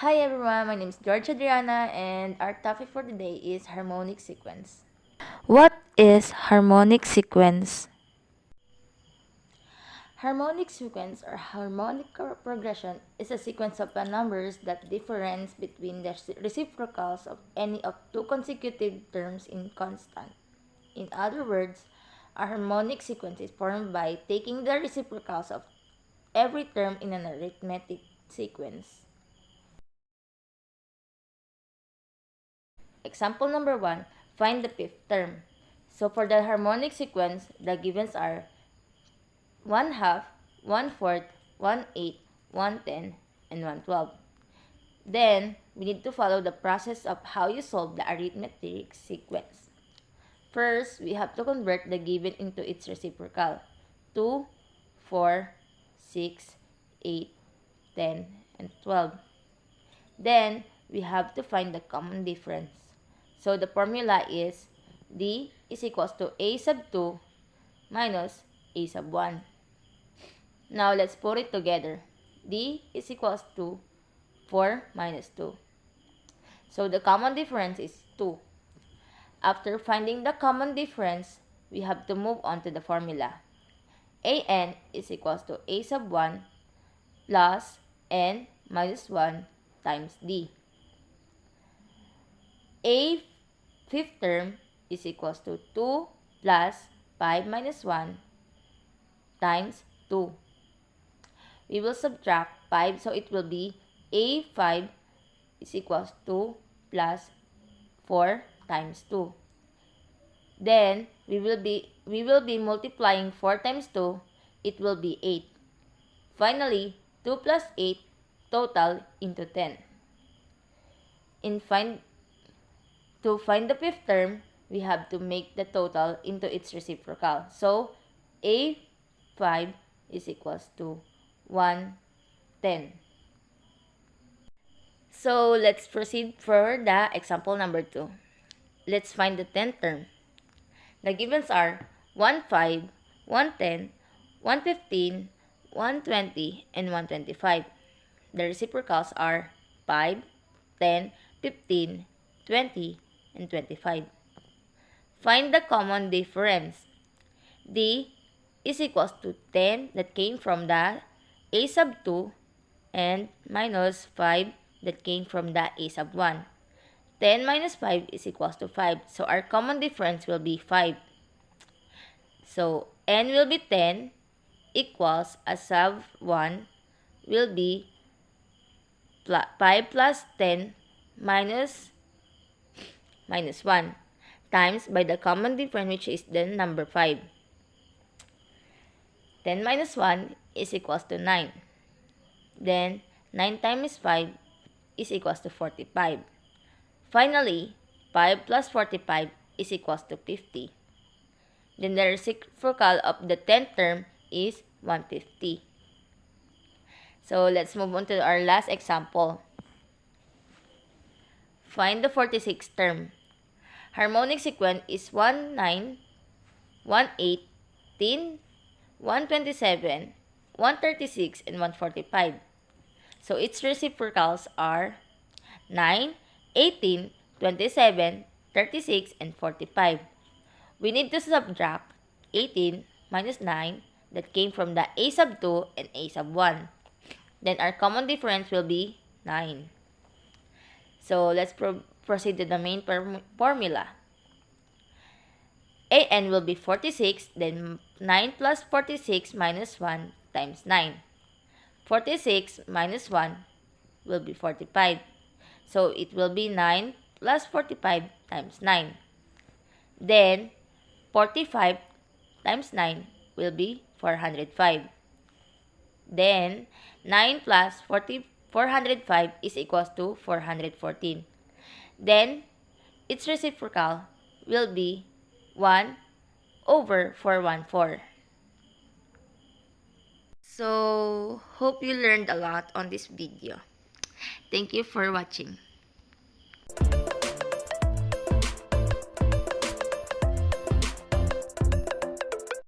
Hi everyone, my name is George Adriana and our topic for today is harmonic sequence. What is harmonic sequence? Harmonic sequence or harmonic progression is a sequence of numbers that difference between the reciprocals of any of two consecutive terms in constant. In other words, a harmonic sequence is formed by taking the reciprocals of every term in an arithmetic sequence. Example number 1, find the fifth term. So for the harmonic sequence, the givens are 1/2, 1/4, 1/8, 1/10, and 1/12. Then, we need to follow the process of how you solve the arithmetic sequence. First, we have to convert the given into its reciprocal. 2, 4, 6, 8, 10, and 12. Then, we have to find the common difference. So, the formula is D is equals to A sub 2 minus A sub 1. Now, let's put it together. D is equals to 4 minus 2. So, the common difference is 2. After finding the common difference, we have to move on to the formula. An is equals to A sub 1 plus n minus 1 times D. A fifth term is equals to 2 plus 5 minus 1 times 2. We will subtract 5, so it will be A5 is equals to plus 4 times 2. Then, we will be multiplying 4 times 2, it will be 8. Finally, 2 plus 8 total into 10. To find the fifth term, we have to make the total into its reciprocal. So, A5 is equals to 110. So, let's proceed for the example number 2. Let's find the 10th term. The givens are 1/5, 1/10, 1/15, 1/20, and 1/25. The reciprocals are 5, 10, 15, 20, and 25. Find the common difference. D is equals to 10 that came from the A sub 2 and minus 5 that came from the A sub 1. 10 minus 5 is equals to 5. So our common difference will be 5. So n will be 10 equals a sub 1 will be 5 plus 10 minus 1 times by the common difference, which is the number 5. 10 minus 1 is equals to 9. Then 9 times 5 is equals to 45. Finally, 5 plus 45 is equals to 50. Then the reciprocal of the 10th term is 150. So let's move on to our last example. Find the 46th term. Harmonic sequence is 19, 118, 127, 136, and 145. So its reciprocals are 9, 18, 27, 36, and 45. We need to subtract 18 minus 9 that came from the A sub 2 and A sub 1. Then our common difference will be 9. So let's proceed to the main formula. An will be 46, then 9 plus 46 minus 1 times 9. 46 minus 1 will be 45. So it will be 9 plus 45 times 9. Then 45 times 9 will be 405. Then 9 plus 405 is equals to 414. Then its reciprocal will be 1 over 414. So, hope you learned a lot on this video. Thank you for watching.